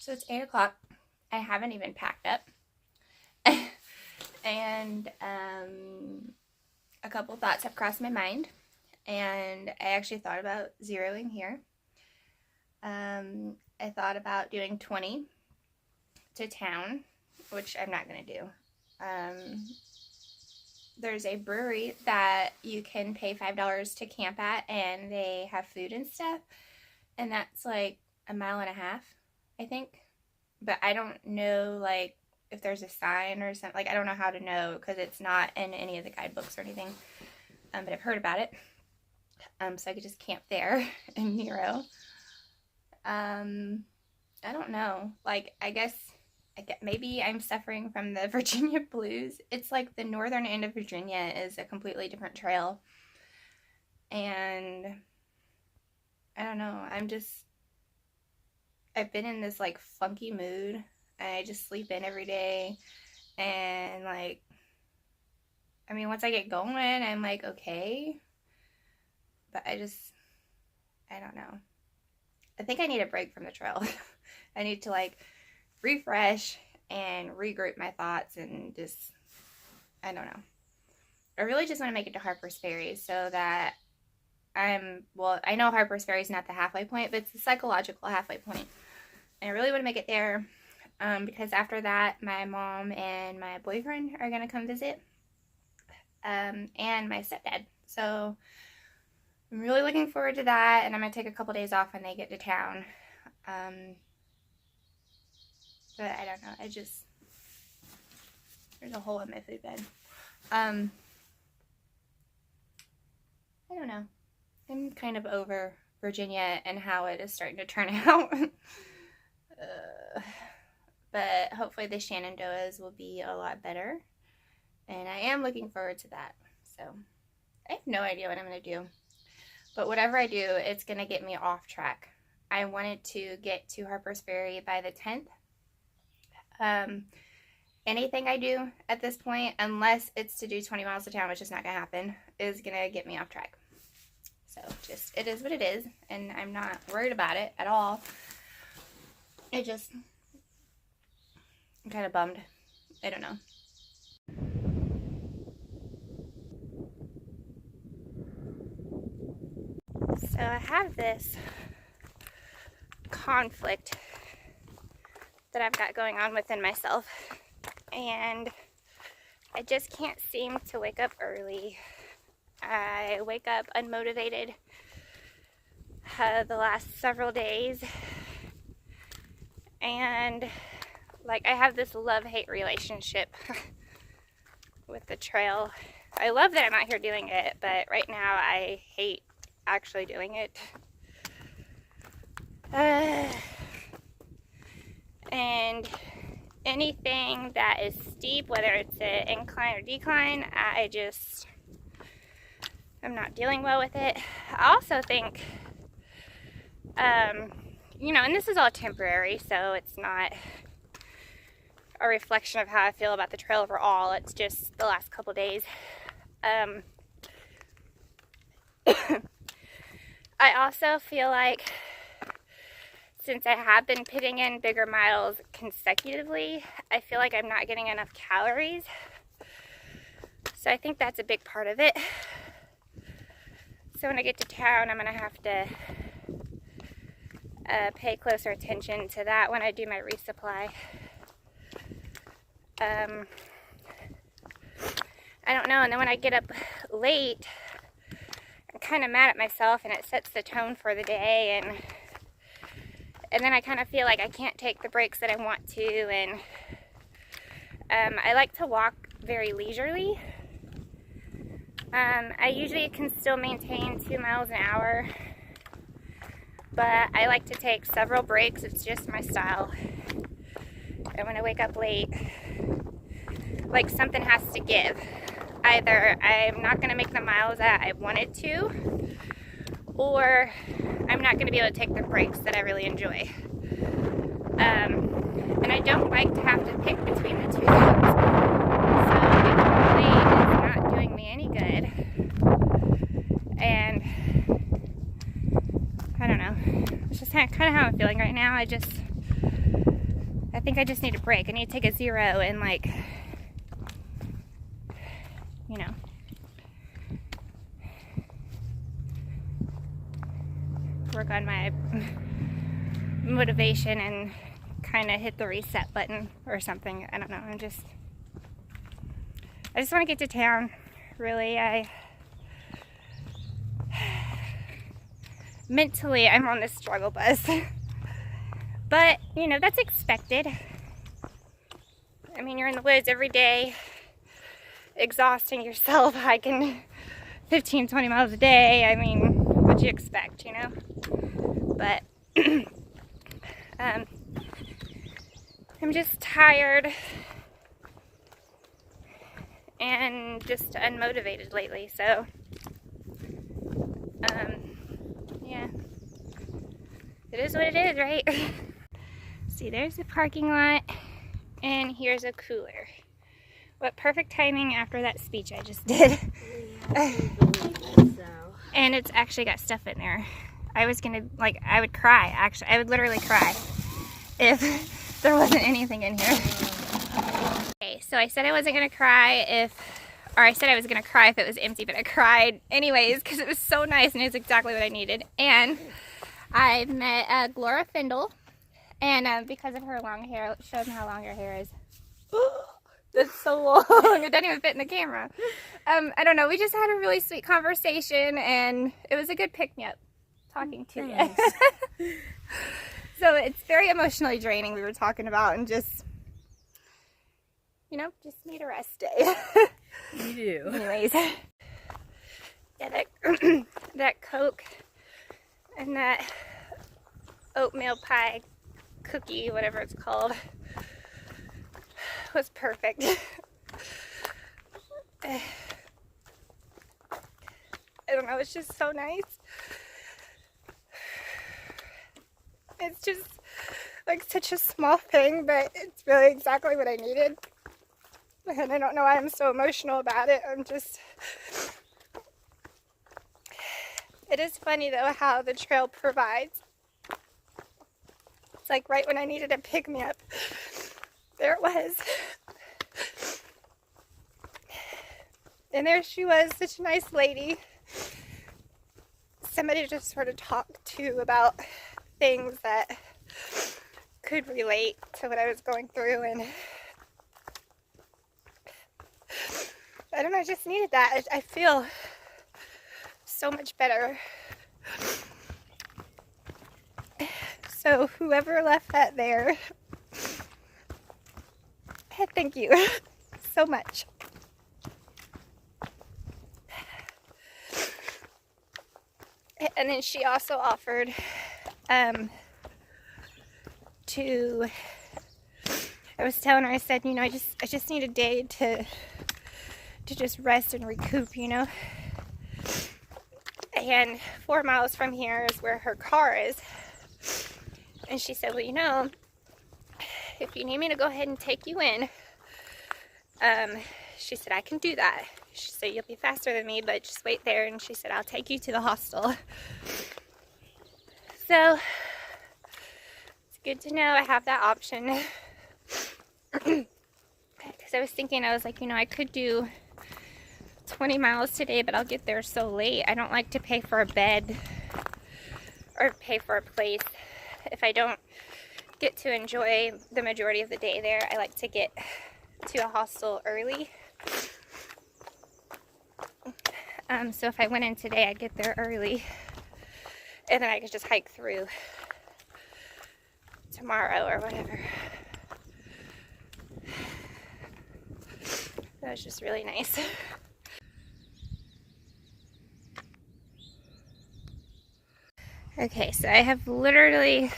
So it's 8 o'clock. I haven't even packed up. And a couple thoughts have crossed my mind. And I actually thought about zeroing here. I thought about doing 20 to town, which I'm not going to do. There's a brewery that you can pay $5 to camp at, and they have food and stuff. And that's like a mile and a half, I think. But I don't know, like, if there's a sign or something. Like, I don't know how to know because it's not in any of the guidebooks or anything. But I've heard about it. So I could just camp there in Nero. I don't know. Like, I guess maybe I'm suffering from the Virginia blues. It's like the northern end of Virginia is a completely different trail. And I don't know. I've been in this like funky mood. I just sleep in every day. And like, I mean, once I get going, I'm like, okay. But I don't know. I think I need a break from the trail. I need to like refresh and regroup my thoughts and just, I don't know. I really just want to make it to Harper's Ferry so that I know Harper's Ferry is not the halfway point, but it's the psychological halfway point. And I really want to make it there because after that, my mom and my boyfriend are going to come visit and my stepdad. So I'm really looking forward to that, and I'm going to take a couple days off when they get to town. But I don't know, there's a hole in my food bed. I don't know. I'm kind of over Virginia and how it is starting to turn out. But hopefully the Shenandoahs will be a lot better. And I am looking forward to that. So I have no idea what I'm going to do. But whatever I do, it's going to get me off track. I wanted to get to Harper's Ferry by the 10th. Anything I do at this point, unless it's to do 20 miles to town, which is not going to happen, is going to get me off track. So just, it is what it is, and I'm not worried about it at all. I'm kind of bummed. I don't know. So I have this conflict that I've got going on within myself, and I just can't seem to wake up early. I wake up unmotivated the last several days, and like I have this love-hate relationship with the trail. I love that I'm out here doing it, but right now I hate actually doing it. And anything that is steep, whether it's an incline or decline, I'm not dealing well with it. I also think, and this is all temporary, so it's not a reflection of how I feel about the trail overall. It's just the last couple days. I also feel like since I have been putting in bigger miles consecutively, I feel like I'm not getting enough calories. So I think that's a big part of it. So when I get to town, I'm going to have to pay closer attention to that when I do my resupply. I don't know. And then when I get up late, I'm kind of mad at myself, and it sets the tone for the day, and then I kind of feel like I can't take the breaks that I want to, and I like to walk very leisurely. I usually can still maintain 2 miles an hour, but I like to take several breaks. It's just my style. And when I wake up late, like something has to give. Either I'm not going to make the miles that I wanted to, or I'm not going to be able to take the breaks that I really enjoy. And I don't like to have to pick between the two things. So getting late is not doing me any good. And I don't know. It's just kind of how I'm feeling right now. think I just need a break. I need to take a 0 and, like, you know, work on my motivation and kind of hit the reset button or something. I don't know. I just want to get to town. Really, mentally, I'm on this struggle bus. But, you know, that's expected. I mean, you're in the woods every day, exhausting yourself, hiking 15, 20 miles a day. I mean, what'd you expect, you know? But, I'm just tired and just unmotivated lately, so, yeah. It is what it is, right? See, there's the parking lot, and here's a cooler. What perfect timing after that speech I just did. Yeah, so. And it's actually got stuff in there. I was gonna, like, I would cry, actually. I would literally cry if there wasn't anything in here. Okay, so I said I wasn't gonna cry if it was empty, but I cried anyways because it was so nice and it was exactly what I needed. And I met Gloria Findle, and because of her long hair, it showed me how long her hair is. That's so long. It doesn't even fit in the camera. I don't know. We just had a really sweet conversation, and it was a good pick-me-up talking to you. So it's very emotionally draining, we were talking about, and just, you know, just need a rest day. You do. Anyways. Yeah, that Coke and that oatmeal pie cookie, whatever it's called, was perfect. I don't know, it's just so nice. It's just like such a small thing, but it's really exactly what I needed. And I don't know why I'm so emotional about it. It is funny though how the trail provides. It's like right when I needed a pick-me-up, there it was. And there she was, such a nice lady. Somebody to just sort of talk to about things that could relate to what I was going through, and I don't know, I just needed that. I feel so much better. So whoever left that there, thank you so much. And then she also offered I was telling her, I said, you know, I just need a day to just rest and recoup, you know. And 4 miles from here is where her car is. And she said, well, you know, if you need me to go ahead and take you in, she said, I can do that. She said, you'll be faster than me, but just wait there. And she said, I'll take you to the hostel. So it's good to know I have that option. Because I was thinking, I was like, you know, I could do 20 miles today, but I'll get there so late. I don't like to pay for a bed or pay for a place if I don't get to enjoy the majority of the day there. I like to get to a hostel early. So if I went in today, I'd get there early, and then I could just hike through tomorrow or whatever. That was just really nice. Okay, so I have literally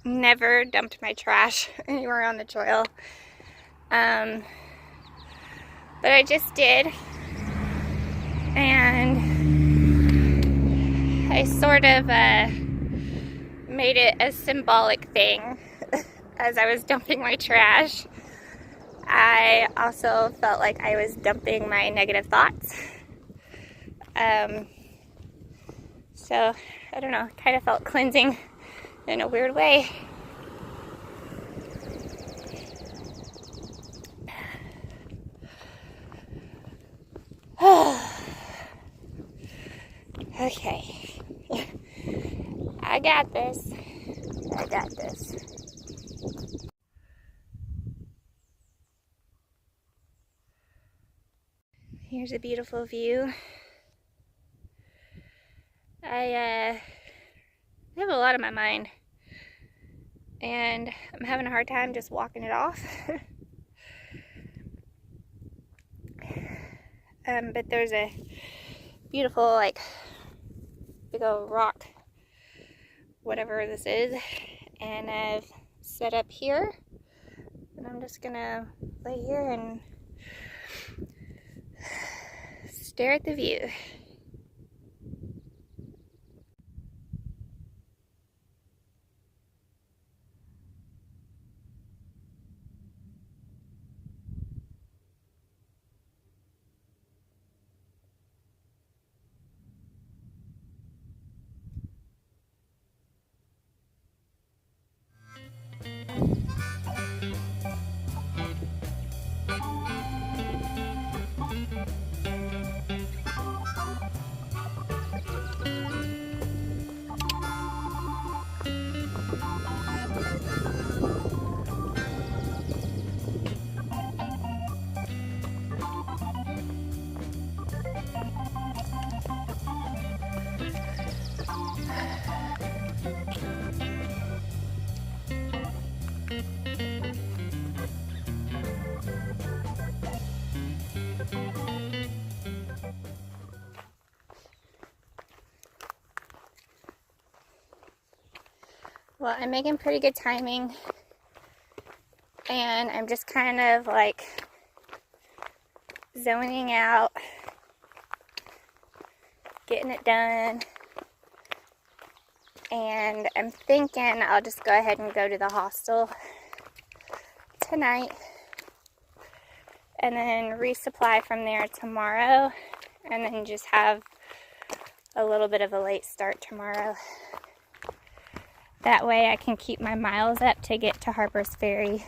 never dumped my trash anywhere on the trail. But I just did. And I sort of made it a symbolic thing as I was dumping my trash. I also felt like I was dumping my negative thoughts. So, I don't know, kind of felt cleansing in a weird way. Okay. I got this. I got this. Here's a beautiful view. I have a lot on my mind, and I'm having a hard time just walking it off. But there's a beautiful, like, big old rock, whatever this is, and I've set up here, and I'm just gonna lay here and stare at the view. Well, I'm making pretty good timing, and I'm just kind of like zoning out, getting it done, and I'm thinking I'll just go ahead and go to the hostel tonight and then resupply from there tomorrow, and then just have a little bit of a late start tomorrow. That way I can keep my miles up to get to Harper's Ferry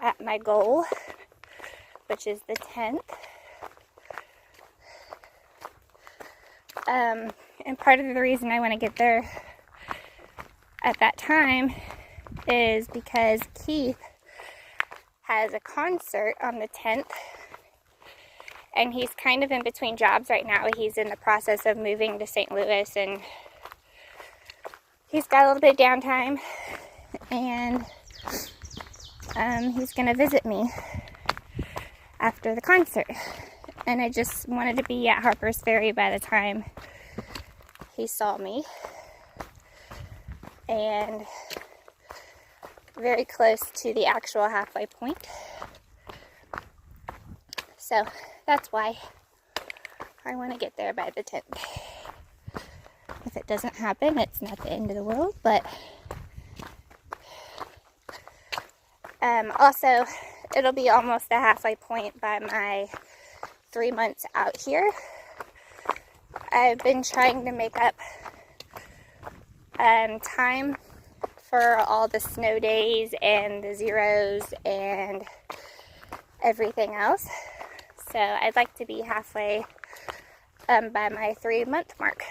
at my goal, which is the 10th. And part of the reason I want to get there at that time is because Keith has a concert on the 10th, and he's kind of in between jobs right now. He's in the process of moving to St. Louis, and he's got a little bit of downtime, and he's going to visit me after the concert. And I just wanted to be at Harper's Ferry by the time he saw me, and very close to the actual halfway point. So that's why I want to get there by the 10th. If it doesn't happen, it's not the end of the world, but also it'll be almost the halfway point by my 3 months out here. I've been trying to make up time for all the snow days and the zeros and everything else. So I'd like to be halfway by my 3 month mark.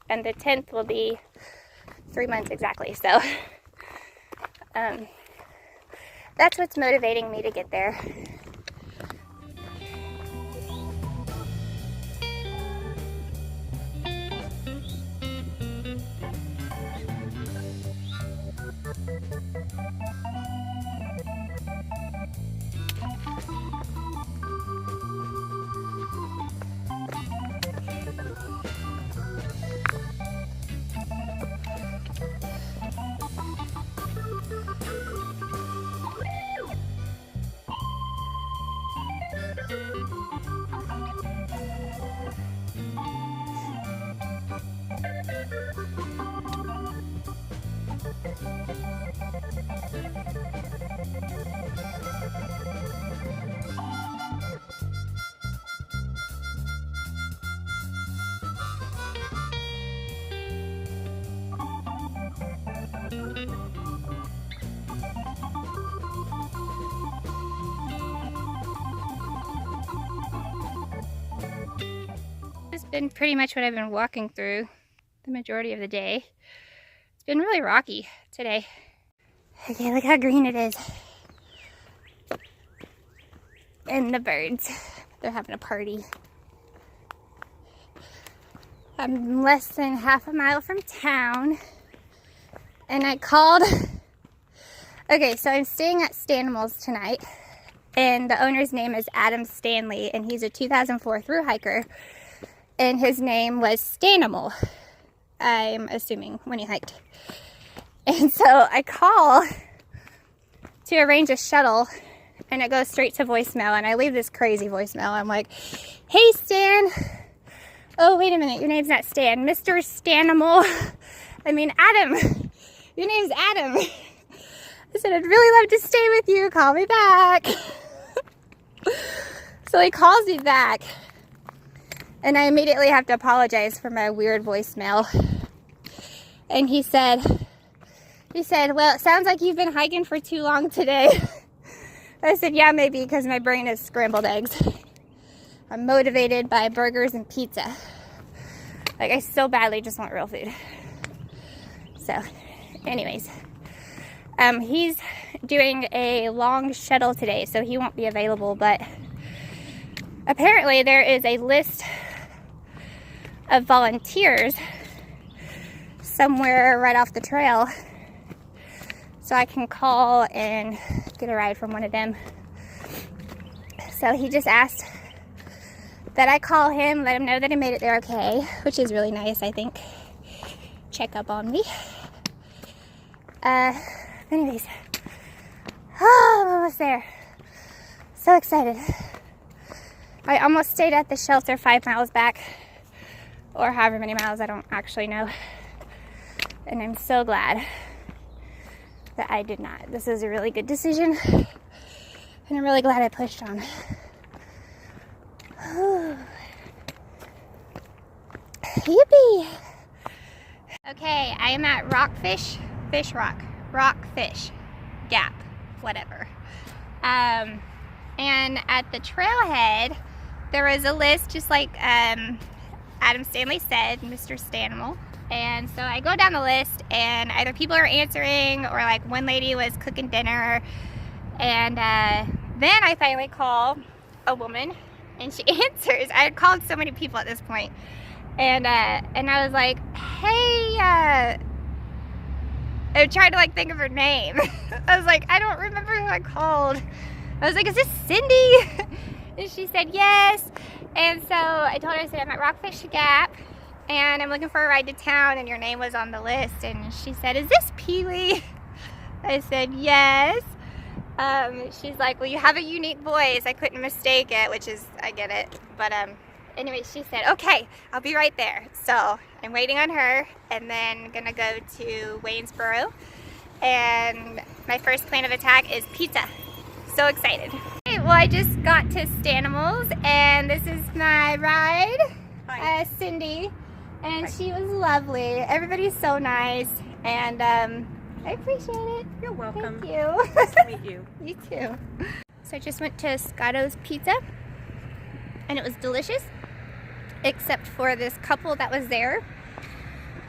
And the 10th will be 3 months exactly. So that's what's motivating me to get there. been pretty much what I've been walking through the majority of the day. It's been really rocky today. Okay, look how green it is. And the birds, they're having a party. I'm less than half a mile from town, and I called. Okay, so I'm staying at Stanimals tonight, and the owner's name is Adam Stanley, and he's a 2004 thru hiker, and his name was Stanimal, I'm assuming, when he hiked. And so I call to arrange a shuttle, and it goes straight to voicemail, and I leave this crazy voicemail. I'm like, hey Stan. Oh, wait a minute, your name's not Stan. Mr. Stanimal. I mean, Adam. Your name's Adam. I said, I'd really love to stay with you. Call me back. So he calls me back. And I immediately have to apologize for my weird voicemail. And he said, well, it sounds like you've been hiking for too long today. I said, yeah, maybe, because my brain is scrambled eggs. I'm motivated by burgers and pizza. Like, I so badly just want real food. So, anyways. He's doing a long shuttle today, so he won't be available, but apparently there is a list of volunteers somewhere right off the trail, so I can call and get a ride from one of them. So he just asked that I call him, let him know that I made it there okay, which is really nice, I think. Check up on me. Anyways. Oh, I'm almost there. So excited. I almost stayed at the shelter 5 miles back, or however many miles, I don't actually know. And I'm so glad that I did not. This was a really good decision, and I'm really glad I pushed on. Yippee! Okay, I am at Rockfish Gap, whatever. And at the trailhead, there was a list, just like Adam Stanley said, Mr. Stanimal. And so I go down the list, and either people are answering, or like one lady was cooking dinner. And then I finally call a woman, and she answers. I had called so many people at this point. And I was like, hey, I tried to like think of her name. I was like, I don't remember who I called. I was like, is this Cindy? And she said, yes. And so I told her, I said, I'm at Rockfish Gap, and I'm looking for a ride to town, and your name was on the list. And she said, is this Pee-wee? I said, yes. She's like, well, you have a unique voice. I couldn't mistake it, which is, I get it. But anyway, she said, okay, I'll be right there. So I'm waiting on her, and then gonna go to Waynesboro. And my first plan of attack is pizza. So excited. Okay, well, I just got to Stanimals, and this is my ride. Hi. Cindy, and Hi. She was lovely. Everybody's so nice, and I appreciate it. You're welcome. Thank you. Nice to meet you. You too. So I just went to Scotto's Pizza, and it was delicious, except for this couple that was there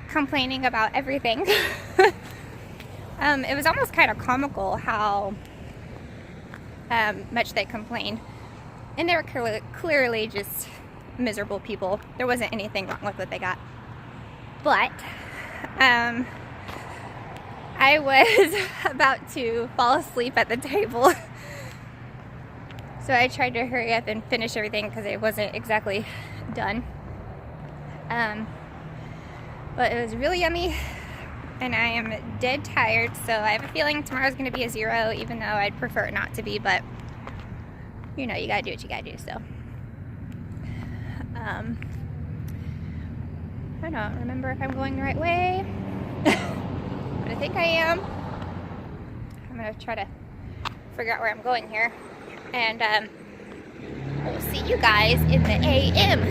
complaining about everything. It was almost kind of comical how much they complained, and they were clearly just miserable people. There wasn't anything wrong with what they got, but I was about to fall asleep at the table, so I tried to hurry up and finish everything because it wasn't exactly done. But it was really yummy, and I am dead tired, so I have a feeling tomorrow's going to be a 0, even though I'd prefer it not to be, but you know, you gotta do what you gotta do. So I don't remember if I'm going the right way, but I think I am. I'm gonna try to figure out where I'm going here, and we'll see you guys in the AM.